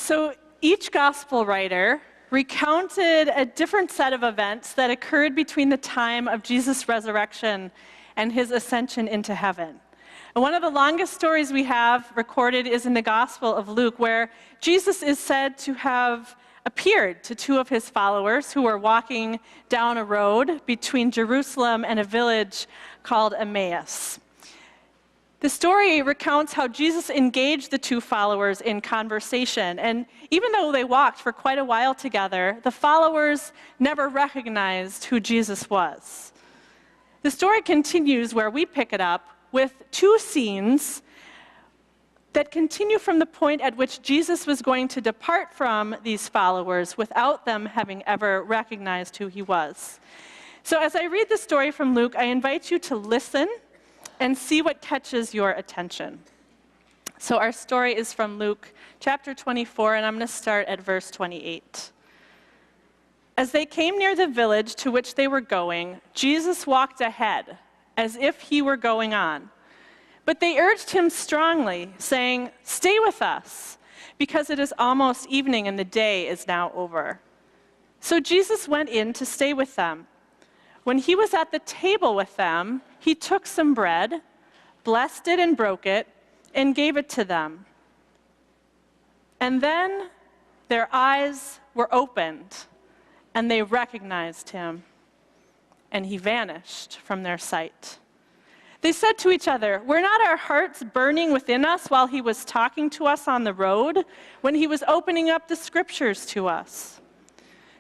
So each gospel writer recounted a different set of events that occurred between the time of Jesus' resurrection and his ascension into heaven. And one of the longest stories we have recorded is in the Gospel of Luke, where Jesus is said to have appeared to two of his followers who were walking down a road between Jerusalem and a village called Emmaus. The story recounts how Jesus engaged the two followers in conversation, and even though they walked for quite a while together, the followers never recognized who Jesus was. The story continues where we pick it up with two scenes that continue from the point at which Jesus was going to depart from these followers without them having ever recognized who he was. So as I read the story from Luke, I invite you to listen and see what catches your attention. So our story is from Luke chapter 24, and I'm going to start at verse 28. As they came near the village to which they were going, Jesus walked ahead, as if he were going on. But they urged him strongly, saying, "Stay with us, because it is almost evening and the day is now over." So Jesus went in to stay with them. When he was at the table with them, he took some bread, blessed it and broke it, and gave it to them. And then their eyes were opened, and they recognized him, and he vanished from their sight. They said to each other, "Were not our hearts burning within us while he was talking to us on the road, when he was opening up the scriptures to us?"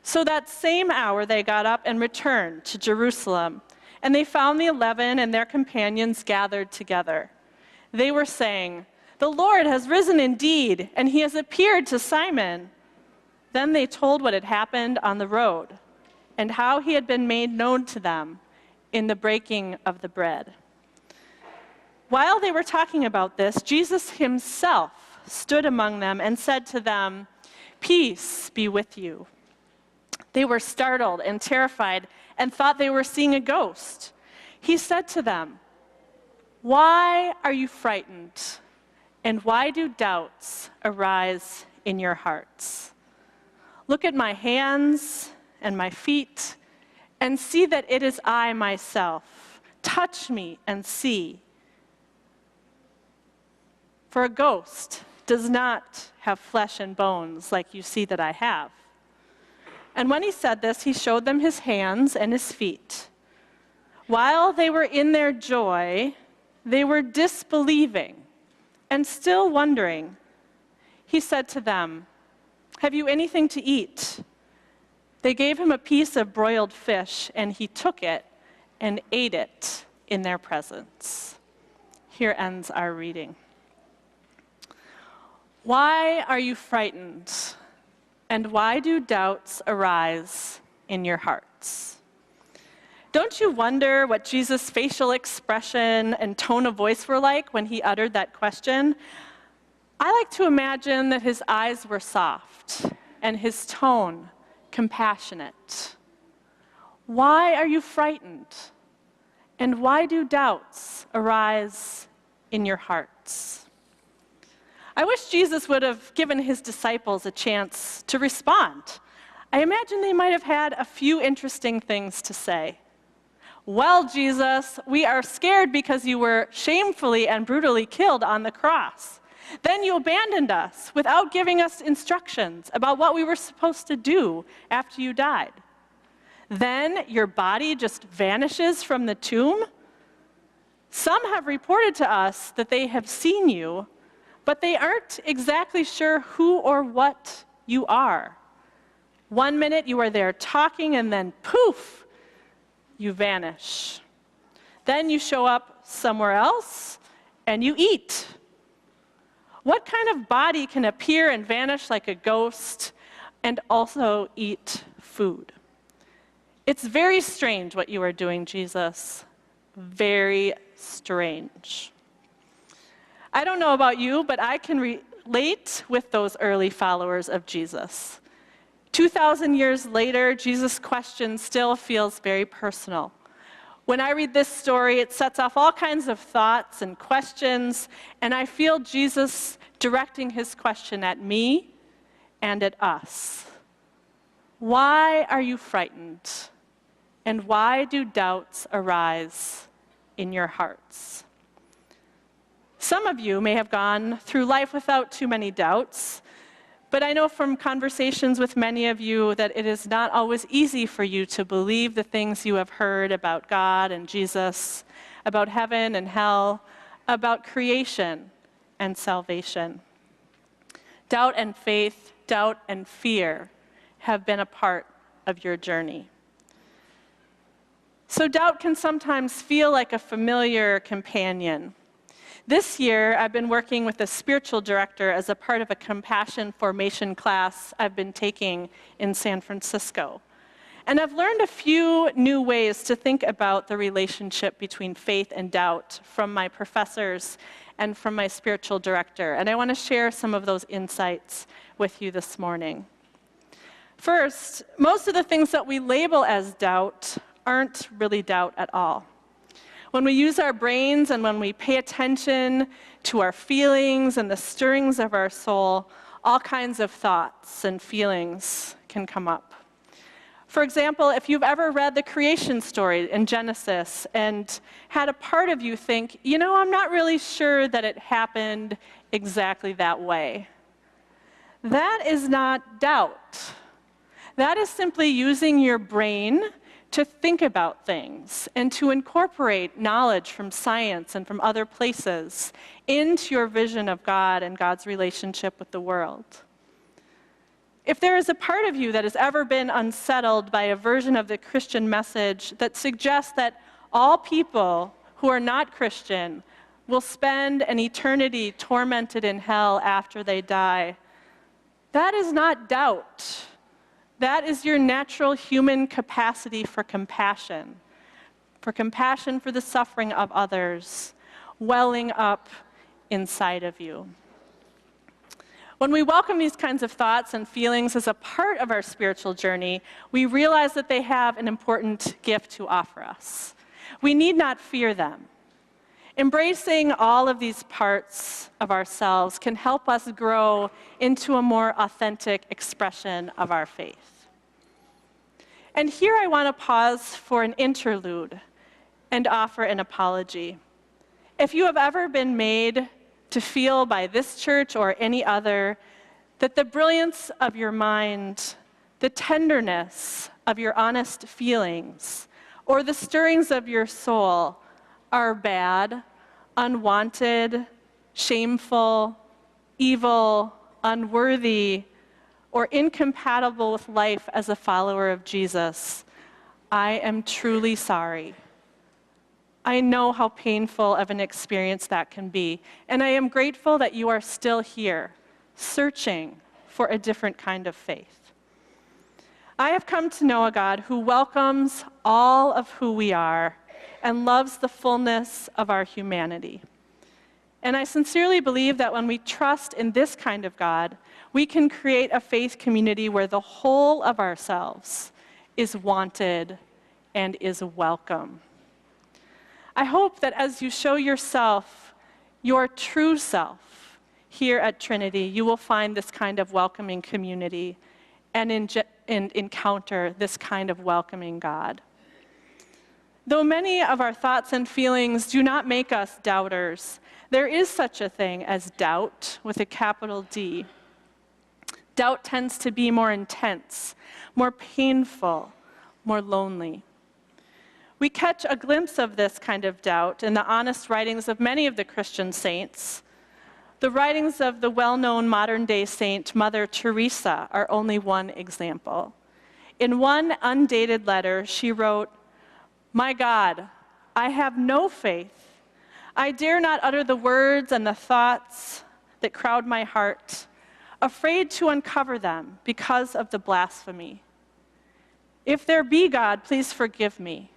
So that same hour they got up and returned to Jerusalem, and they found the 11 and their companions gathered together. They were saying, "The Lord has risen indeed, and he has appeared to Simon." Then they told what had happened on the road, and how he had been made known to them in the breaking of the bread. While they were talking about this, Jesus himself stood among them and said to them, "Peace be with you." They were startled and terrified and thought they were seeing a ghost. He said to them, "Why are you frightened? And why do doubts arise in your hearts? Look at my hands and my feet, and see that it is I myself. Touch me and see. For a ghost does not have flesh and bones like you see that I have." And when he said this, he showed them his hands and his feet. While they were in their joy, they were disbelieving and still wondering. He said to them, "Have you anything to eat?" They gave him a piece of broiled fish, and he took it and ate it in their presence. Here ends our reading. Why are you frightened? And why do doubts arise in your hearts? Don't you wonder what Jesus' facial expression and tone of voice were like when he uttered that question? I like to imagine that his eyes were soft and his tone compassionate. Why are you frightened? And why do doubts arise in your hearts? I wish Jesus would have given his disciples a chance to respond. I imagine they might have had a few interesting things to say. "Well, Jesus, we are scared because you were shamefully and brutally killed on the cross. Then you abandoned us without giving us instructions about what we were supposed to do after you died. Then your body just vanishes from the tomb. Some have reported to us that they have seen you, but they aren't exactly sure who or what you are. One minute you are there talking, and then poof, you vanish. Then you show up somewhere else, and you eat. What kind of body can appear and vanish like a ghost and also eat food? It's very strange what you are doing, Jesus. Very strange." I don't know about you, but I can relate with those early followers of Jesus. 2,000 years later, Jesus' question still feels very personal. When I read this story, it sets off all kinds of thoughts and questions, and I feel Jesus directing his question at me and at us. Why are you frightened? And why do doubts arise in your hearts? Some of you may have gone through life without too many doubts, but I know from conversations with many of you that it is not always easy for you to believe the things you have heard about God and Jesus, about heaven and hell, about creation and salvation. Doubt and faith, doubt and fear have been a part of your journey. So doubt can sometimes feel like a familiar companion. This year, I've been working with a spiritual director as a part of a compassion formation class I've been taking in San Francisco. And I've learned a few new ways to think about the relationship between faith and doubt from my professors and from my spiritual director. And I want to share some of those insights with you this morning. First, most of the things that we label as doubt aren't really doubt at all. When we use our brains and when we pay attention to our feelings and the stirrings of our soul, all kinds of thoughts and feelings can come up. For example, if you've ever read the creation story in Genesis and had a part of you think, I'm not really sure that it happened exactly that way. That is not doubt. That is simply using your brain to think about things and to incorporate knowledge from science and from other places into your vision of God and God's relationship with the world. If there is a part of you that has ever been unsettled by a version of the Christian message that suggests that all people who are not Christian will spend an eternity tormented in hell after they die, that is not doubt. That is your natural human capacity for compassion for the suffering of others, welling up inside of you. When we welcome these kinds of thoughts and feelings as a part of our spiritual journey, we realize that they have an important gift to offer us. We need not fear them. Embracing all of these parts of ourselves can help us grow into a more authentic expression of our faith. And here I want to pause for an interlude and offer an apology. If you have ever been made to feel by this church or any other that the brilliance of your mind, the tenderness of your honest feelings, or the stirrings of your soul are bad, unwanted, shameful, evil, unworthy, or incompatible with life as a follower of Jesus, I am truly sorry. I know how painful of an experience that can be, and I am grateful that you are still here, searching for a different kind of faith. I have come to know a God who welcomes all of who we are and loves the fullness of our humanity. And I sincerely believe that when we trust in this kind of God, we can create a faith community where the whole of ourselves is wanted and is welcome. I hope that as you show yourself, your true self, here at Trinity, you will find this kind of welcoming community and encounter this kind of welcoming God. Though many of our thoughts and feelings do not make us doubters, there is such a thing as doubt with a capital D. Doubt tends to be more intense, more painful, more lonely. We catch a glimpse of this kind of doubt in the honest writings of many of the Christian saints. The writings of the well-known modern-day saint, Mother Teresa, are only one example. In one undated letter, she wrote, "My God, I have no faith. I dare not utter the words and the thoughts that crowd my heart, afraid to uncover them because of the blasphemy. If there be God, please forgive me.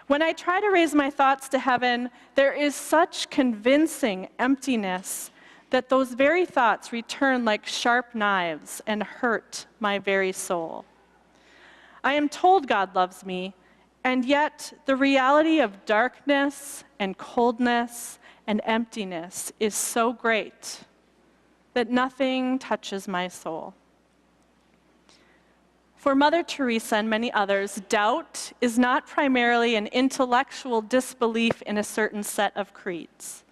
When I try to raise my thoughts to heaven, there is such convincing emptiness that those very thoughts return like sharp knives and hurt my very soul. I am told God loves me, and yet the reality of darkness and coldness and emptiness is so great that nothing touches my soul." For Mother Teresa and many others, doubt is not primarily an intellectual disbelief in a certain set of creeds.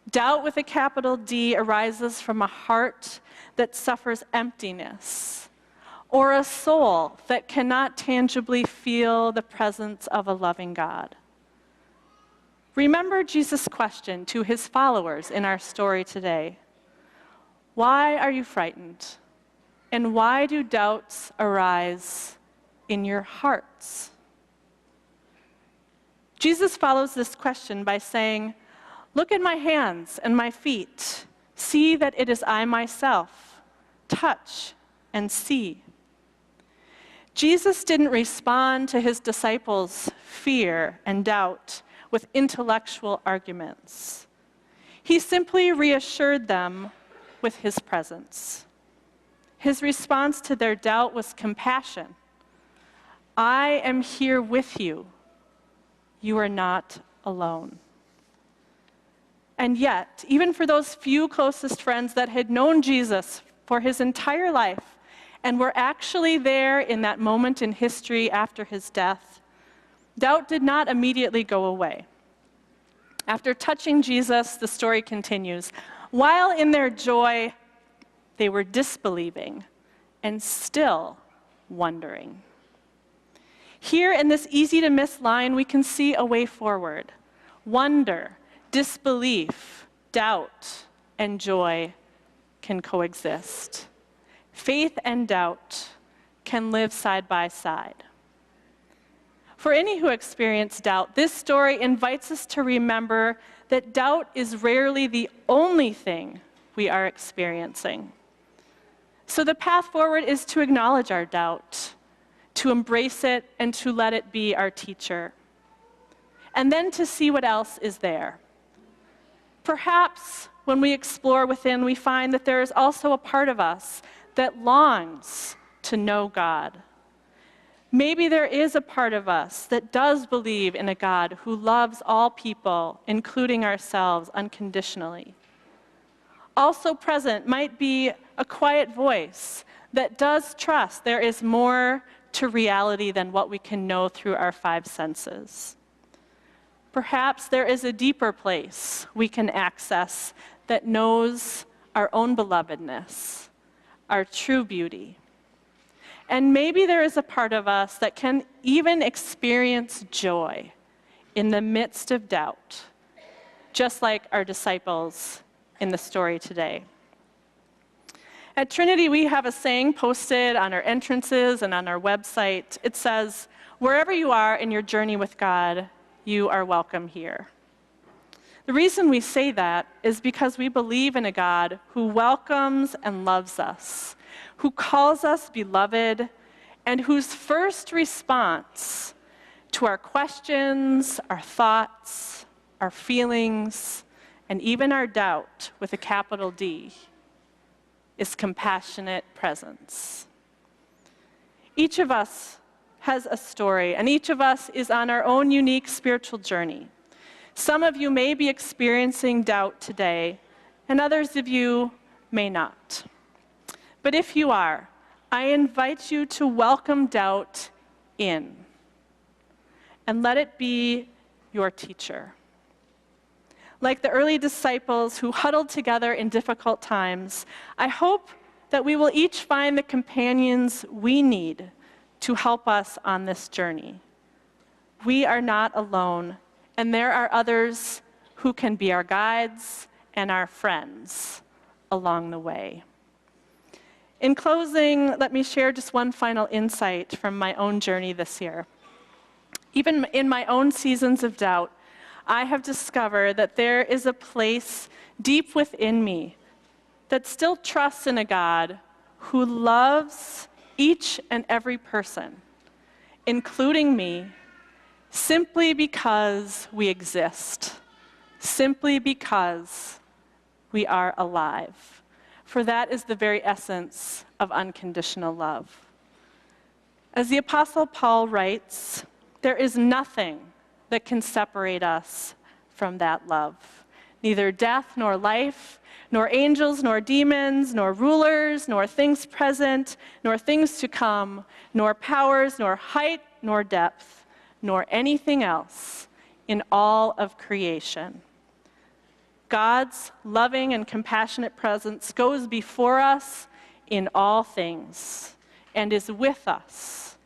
Doubt with a capital D arises from a heart that suffers emptiness, or a soul that cannot tangibly feel the presence of a loving God. Remember Jesus' question to his followers in our story today. Why are you frightened? And why do doubts arise in your hearts? Jesus follows this question by saying, look at my hands and my feet. See that it is I myself. Touch and see. Jesus didn't respond to his disciples' fear and doubt with intellectual arguments. He simply reassured them with his presence. His response to their doubt was compassion. I am here with you. You are not alone. And yet, even for those few closest friends that had known Jesus for his entire life and were actually there in that moment in history after his death, doubt did not immediately go away. After touching Jesus, the story continues. While in their joy, they were disbelieving and still wondering. Here in this easy-to-miss line, we can see a way forward. Wonder, disbelief, doubt, and joy can coexist. Faith and doubt can live side by side. For any who experience doubt, this story invites us to remember that doubt is rarely the only thing we are experiencing. So the path forward is to acknowledge our doubt, to embrace it, and to let it be our teacher. And then to see what else is there. Perhaps when we explore within, we find that there is also a part of us that longs to know God. Maybe there is a part of us that does believe in a God who loves all people, including ourselves, unconditionally. Also present might be a quiet voice that does trust there is more to reality than what we can know through our five senses. Perhaps there is a deeper place we can access that knows our own belovedness, our true beauty. And maybe there is a part of us that can even experience joy in the midst of doubt, just like our disciples in the story today. At Trinity, we have a saying posted on our entrances and on our website. It says, wherever you are in your journey with God, you are welcome here. The reason we say that is because we believe in a God who welcomes and loves us, who calls us beloved, and whose first response to our questions, our thoughts, our feelings, and even our doubt with a capital D is compassionate presence. Each of us has a story, and each of us is on our own unique spiritual journey. Some of you may be experiencing doubt today, and others of you may not. But if you are, I invite you to welcome doubt in and let it be your teacher. Like the early disciples who huddled together in difficult times, I hope that we will each find the companions we need to help us on this journey. We are not alone, and there are others who can be our guides and our friends along the way. In closing, let me share just one final insight from my own journey this year. Even in my own seasons of doubt, I have discovered that there is a place deep within me that still trusts in a God who loves each and every person, including me, simply because we exist, simply because we are alive. For that is the very essence of unconditional love. As the Apostle Paul writes, there is nothing that can separate us from that love. neither death nor life, nor angels nor demons, nor rulers, nor things present, nor things to come, nor powers, nor height, nor depth, nor anything else in all of creation. God's loving and compassionate presence goes before us in all things and is with us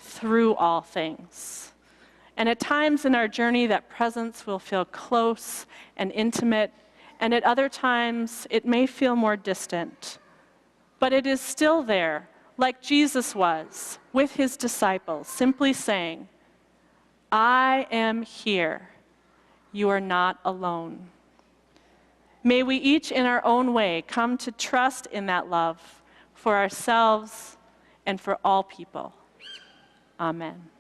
through all things. And at times in our journey, that presence will feel close and intimate, and at other times it may feel more distant. But it is still there, like Jesus was with his disciples, simply saying, I am here. You are not alone. May we each in our own way come to trust in that love for ourselves and for all people. Amen.